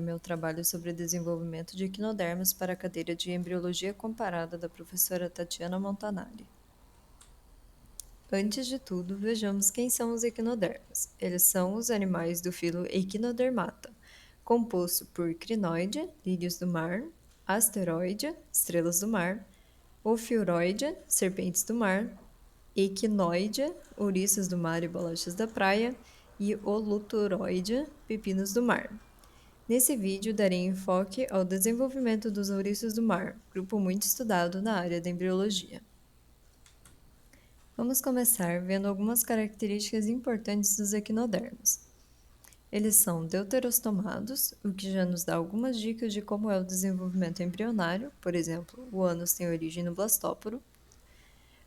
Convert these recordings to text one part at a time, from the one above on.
o meu trabalho sobre desenvolvimento de equinodermos para a cadeira de Embriologia Comparada da professora Tatiana Montanari. Antes de tudo, vejamos quem são os equinodermos. Eles são os animais do filo Equinodermata, composto por crinoide, lírios do mar, asteroide, estrelas do mar, ofiuroide, serpentes do mar, equinoide, ouriços do mar e bolachas da praia, e holoturoide, pepinos do mar. Nesse vídeo, darei enfoque ao desenvolvimento dos ouriços do mar, grupo muito estudado na área da embriologia. Vamos começar vendo algumas características importantes dos equinodermos. Eles são deuterostomados, o que já nos dá algumas dicas de como é o desenvolvimento embrionário, por exemplo, o ânus tem origem no blastóporo.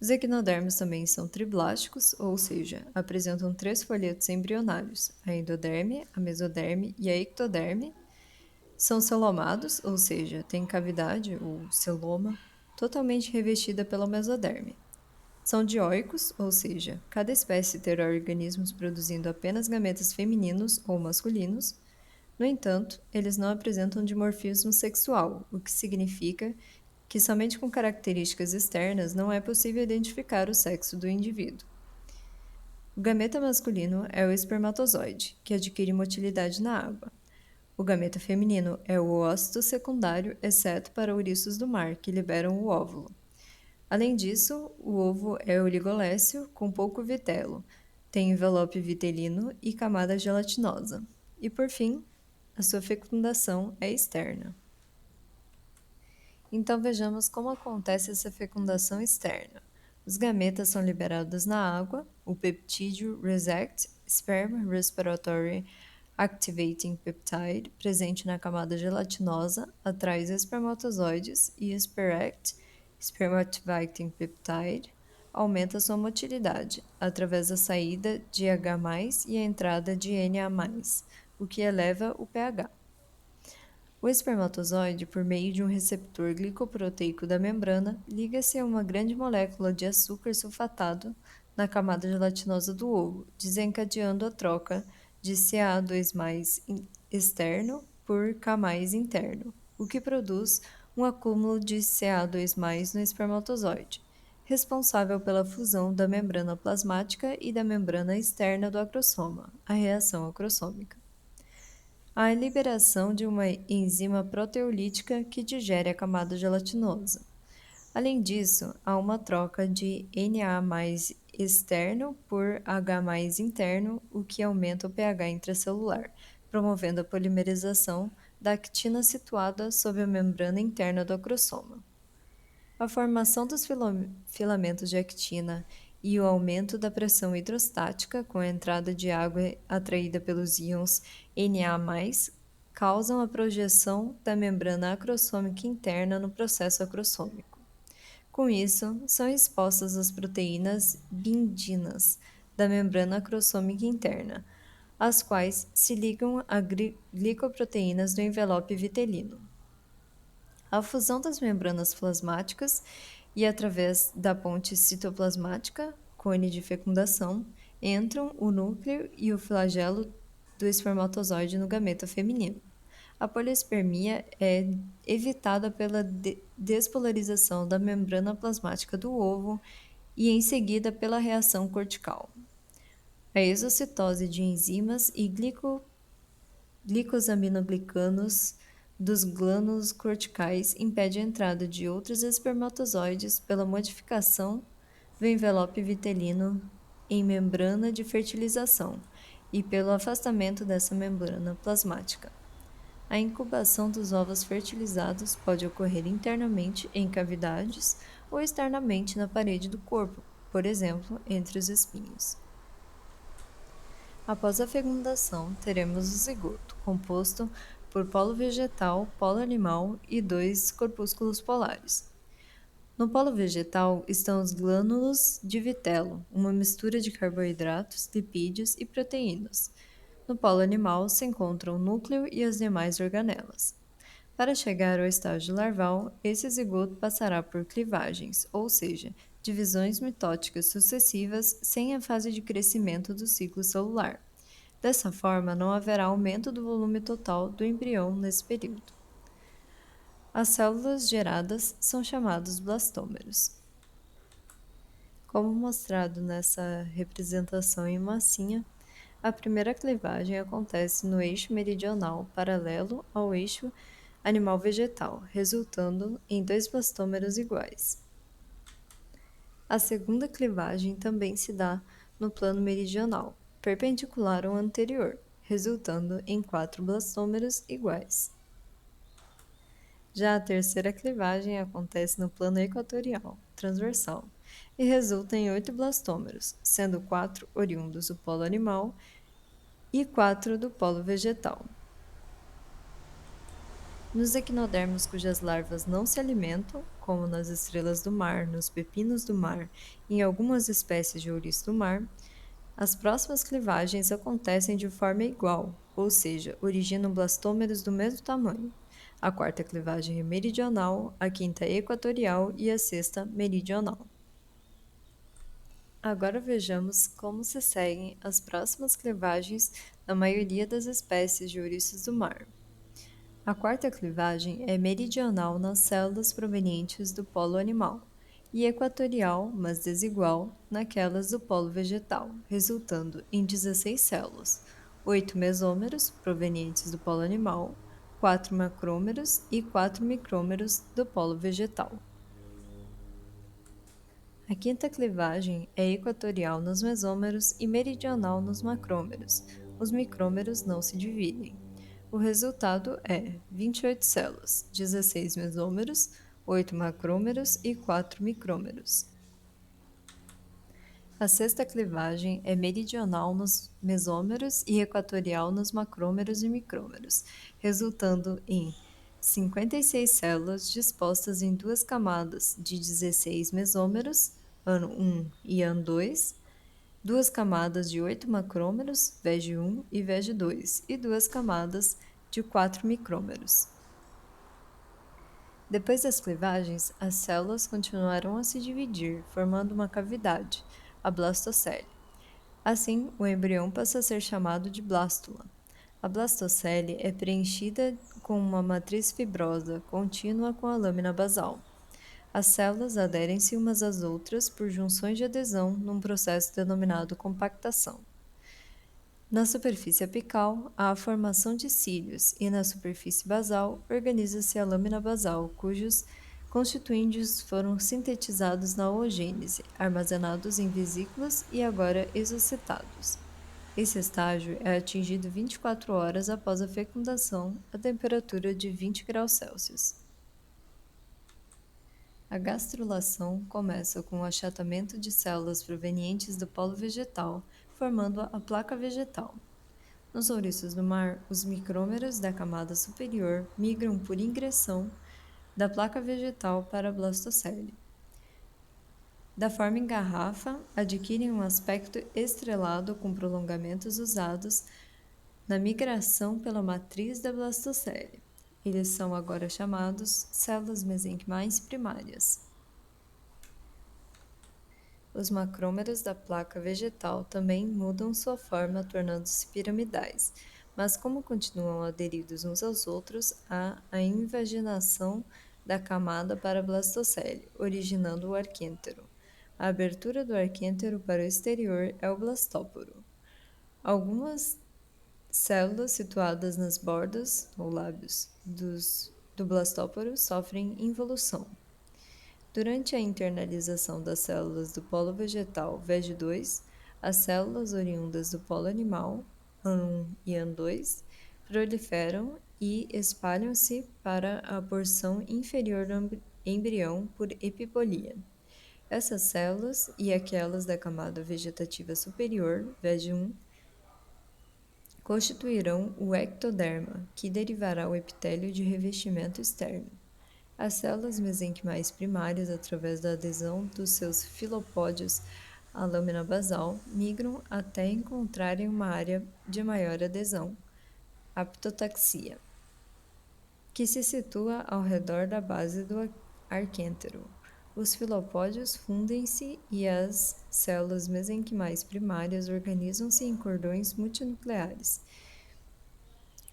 Os equinodermos também são triblásticos, ou seja, apresentam 3 folhetos embrionários, a endoderme, a mesoderme e a ectoderme. São celomados, ou seja, têm cavidade, ou celoma, totalmente revestida pela mesoderme. São dioicos, ou seja, cada espécie terá organismos produzindo apenas gametas femininos ou masculinos. No entanto, eles não apresentam dimorfismo sexual, o que significa que somente com características externas não é possível identificar o sexo do indivíduo. O gameta masculino é o espermatozoide, que adquire motilidade na água. O gameta feminino é o oocyto secundário, exceto para ouriços do mar, que liberam o óvulo. Além disso, o ovo é oligoléceo, com pouco vitelo, tem envelope vitelino e camada gelatinosa. E por fim, a sua fecundação é externa. Então vejamos como acontece essa fecundação externa. Os gametas são liberados na água, o peptídeo RESACT, Sperm Respiratory Activating Peptide, presente na camada gelatinosa, atrai os espermatozoides e o SPERACT, Sperm-Activating Peptide, aumenta sua motilidade, através da saída de H+, e a entrada de Na+, o que eleva o pH. O espermatozoide, por meio de um receptor glicoproteico da membrana, liga-se a uma grande molécula de açúcar sulfatado na camada gelatinosa do ovo, desencadeando a troca de Ca2+ externo por K+ interno, o que produz um acúmulo de Ca2+ no espermatozoide, responsável pela fusão da membrana plasmática e da membrana externa do acrossoma, a reação acrossômica. A liberação de uma enzima proteolítica que digere a camada gelatinosa. Além disso, há uma troca de Na+ externo por H+ interno, o que aumenta o pH intracelular, promovendo a polimerização da actina situada sob a membrana interna do acrossoma. A formação dos filamentos de actina e o aumento da pressão hidrostática com a entrada de água atraída pelos íons Na+, causam a projeção da membrana acrossômica interna no processo acrossômico. Com isso, são expostas as proteínas guindinas da membrana acrossômica interna, as quais se ligam a glicoproteínas do envelope vitelino. A fusão das membranas plasmáticas e através da ponte citoplasmática, cone de fecundação, entram o núcleo e o flagelo do espermatozoide no gameta feminino. A poliespermia é evitada pela despolarização da membrana plasmática do ovo e em seguida pela reação cortical. A exocitose de enzimas e glicosaminoglicanos dos glândulos corticais impede a entrada de outros espermatozoides pela modificação do envelope vitelino em membrana de fertilização e pelo afastamento dessa membrana plasmática. A incubação dos ovos fertilizados pode ocorrer internamente em cavidades ou externamente na parede do corpo, por exemplo, entre os espinhos. Após a fecundação, teremos o zigoto, composto por polo vegetal, polo animal e 2 corpúsculos polares. No polo vegetal estão os glânulos de vitelo, uma mistura de carboidratos, lipídios e proteínas. No polo animal se encontram o núcleo e as demais organelas. Para chegar ao estágio larval, esse zigoto passará por clivagens, ou seja, divisões mitóticas sucessivas sem a fase de crescimento do ciclo celular. Dessa forma, não haverá aumento do volume total do embrião nesse período. As células geradas são chamadas blastômeros. Como mostrado nessa representação em massinha, a primeira clivagem acontece no eixo meridional paralelo ao eixo animal-vegetal, resultando em dois blastômeros iguais. A segunda clivagem também se dá no plano meridional, perpendicular ao anterior, resultando em quatro blastômeros iguais. Já a terceira clivagem acontece no plano equatorial, transversal, e resulta em 8 blastômeros, sendo 4 oriundos do polo animal e 4 do polo vegetal. Nos equinodermos cujas larvas não se alimentam, como nas estrelas do mar, nos pepinos do mar e em algumas espécies de ouriço do mar, as próximas clivagens acontecem de forma igual, ou seja, originam blastômeros do mesmo tamanho. A quarta clivagem é meridional, a quinta é equatorial e a sexta meridional. Agora vejamos como se seguem as próximas clivagens na maioria das espécies de ouriços do mar. A quarta clivagem é meridional nas células provenientes do polo animal e equatorial, mas desigual, naquelas do polo vegetal, resultando em 16 células, 8 mesômeros provenientes do polo animal, 4 macrômeros e 4 micrômeros do polo vegetal. A quinta clivagem é equatorial nos mesômeros e meridional nos macrômeros. Os micrômeros não se dividem. O resultado é 28 células, 16 mesômeros, 8 macrômeros e 4 micrômeros. A sexta clivagem é meridional nos mesômeros e equatorial nos macrômeros e micrômeros, resultando em 56 células dispostas em duas camadas de 16 mesômeros, ano 1 e ano 2, duas camadas de 8 macrômeros, VEG 1 e VEG 2, e duas camadas de 4 micrômeros. Depois das clivagens, as células continuarão a se dividir, formando uma cavidade, a blastocele. Assim, o embrião passa a ser chamado de blástula. A blastocele é preenchida com uma matriz fibrosa contínua com a lâmina basal. As células aderem-se umas às outras por junções de adesão num processo denominado compactação. Na superfície apical, há a formação de cílios e na superfície basal organiza-se a lâmina basal, cujos constituintes foram sintetizados na oogênese, armazenados em vesículas e agora exocitados. Esse estágio é atingido 24 horas após a fecundação a temperatura de 20 graus Celsius. A gastrulação começa com o achatamento de células provenientes do polo vegetal, formando a placa vegetal. Nos ouriços do mar, os micrômeros da camada superior migram por ingressão da placa vegetal para a blastocele. Da forma em garrafa, adquirem um aspecto estrelado com prolongamentos usados na migração pela matriz da blastocele. Eles são agora chamados células mesenquimais primárias. Os macrômeros da placa vegetal também mudam sua forma, tornando-se piramidais, mas como continuam aderidos uns aos outros, há a invaginação da camada para a blastocele, originando o arquêntero. A abertura do arquêntero para o exterior é o blastóporo. Algumas células situadas nas bordas ou lábios do blastóporo sofrem involução. Durante a internalização das células do polo vegetal VEG2, as células oriundas do polo animal, AN1 e AN2, proliferam e espalham-se para a porção inferior do embrião por epibolia. Essas células e aquelas da camada vegetativa superior, VEG1, constituirão o ectoderma, que derivará o epitélio de revestimento externo. As células mesenquimais primárias, através da adesão dos seus filopódios à lâmina basal, migram até encontrarem uma área de maior adesão, aptotaxia, que se situa ao redor da base do arquêntero. Os filopódios fundem-se e as células mesenquimais primárias organizam-se em cordões multinucleares,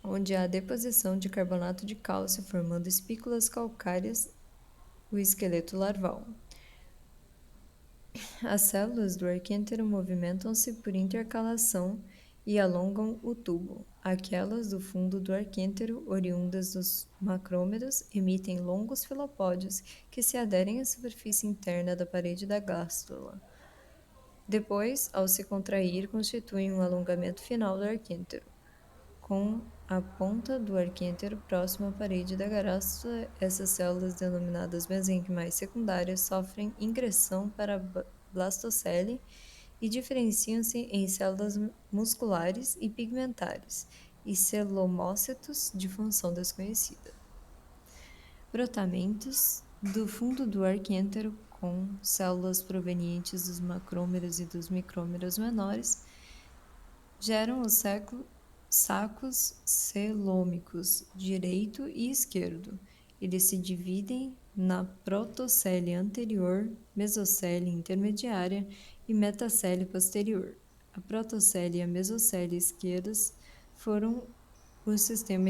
onde há deposição de carbonato de cálcio formando espículas calcárias, o esqueleto larval. As células do arquêntero movimentam-se por intercalação e alongam o tubo. Aquelas do fundo do arquêntero, oriundas dos macrômeros, emitem longos filopódios que se aderem à superfície interna da parede da gástula. Depois, ao se contrair, constituem um alongamento final do arquêntero. Com a ponta do arquêntero próxima à parede da gástula, essas células, denominadas mesenquimais secundárias, sofrem ingressão para a blastocele e diferenciam-se em células musculares e pigmentares e celomócitos de função desconhecida. Brotamentos do fundo do arquêntero com células provenientes dos macrômeros e dos micrômeros menores geram os sacos celômicos direito e esquerdo. Eles se dividem na protocele anterior, mesocele intermediária e metacele posterior. A protocele e a mesocele esquerdas formam o sistema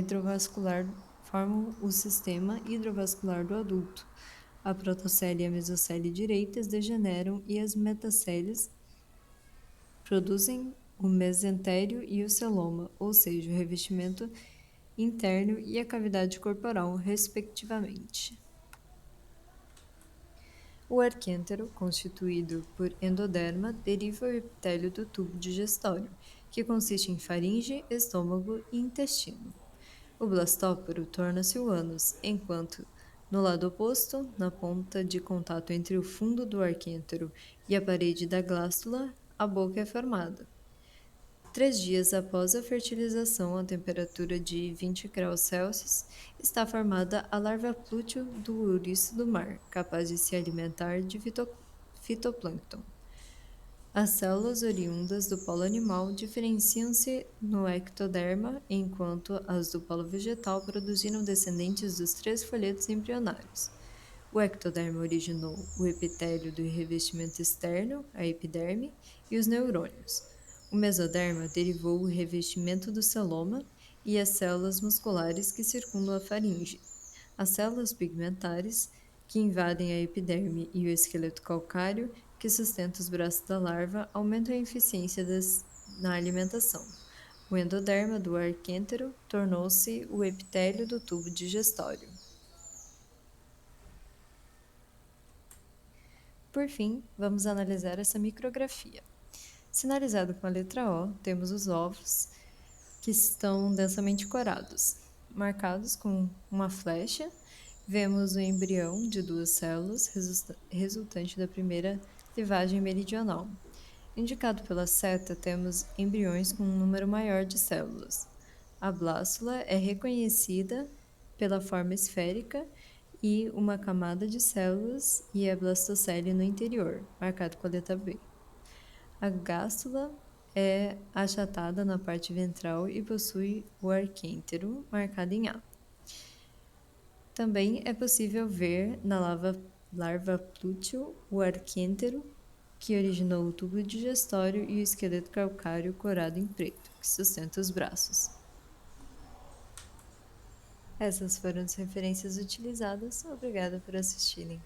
hidrovascular do adulto. A protocele e a mesocele direitas degeneram e as metaceles produzem o mesentério e o celoma, ou seja, o revestimento interno e a cavidade corporal, respectivamente. O arquêntero, constituído por endoderma, deriva o epitélio do tubo digestório, que consiste em faringe, estômago e intestino. O blastóporo torna-se o ânus, enquanto, no lado oposto, na ponta de contato entre o fundo do arquêntero e a parede da glástula, a boca é formada. 3 dias após a fertilização, a temperatura de 20 graus Celsius, está formada a larva plúteo do ouriço do mar, capaz de se alimentar de fitoplâncton. As células oriundas do polo animal diferenciam-se no ectoderma, enquanto as do polo vegetal produziram descendentes dos 3 folhetos embrionários. O ectoderma originou o epitélio do revestimento externo, a epiderme, e os neurônios. O mesoderma derivou o revestimento do celoma e as células musculares que circundam a faringe. As células pigmentares, que invadem a epiderme, e o esqueleto calcário, que sustenta os braços da larva, aumentam a eficiência na alimentação. O endoderma do arquêntero tornou-se o epitélio do tubo digestório. Por fim, vamos analisar essa micrografia. Sinalizado com a letra O, temos os ovos, que estão densamente corados. Marcados com uma flecha, vemos o embrião de 2 células, resultante da primeira clivagem meridional. Indicado pela seta, temos embriões com um número maior de células. A blástula é reconhecida pela forma esférica e uma camada de células e a blastocele no interior, marcado com a letra B. A gástula é achatada na parte ventral e possui o arquêntero, marcado em A. Também é possível ver na larva plúteo o arquêntero, que originou o tubo digestório, e o esqueleto calcário corado em preto, que sustenta os braços. Essas foram as referências utilizadas. Obrigada por assistirem.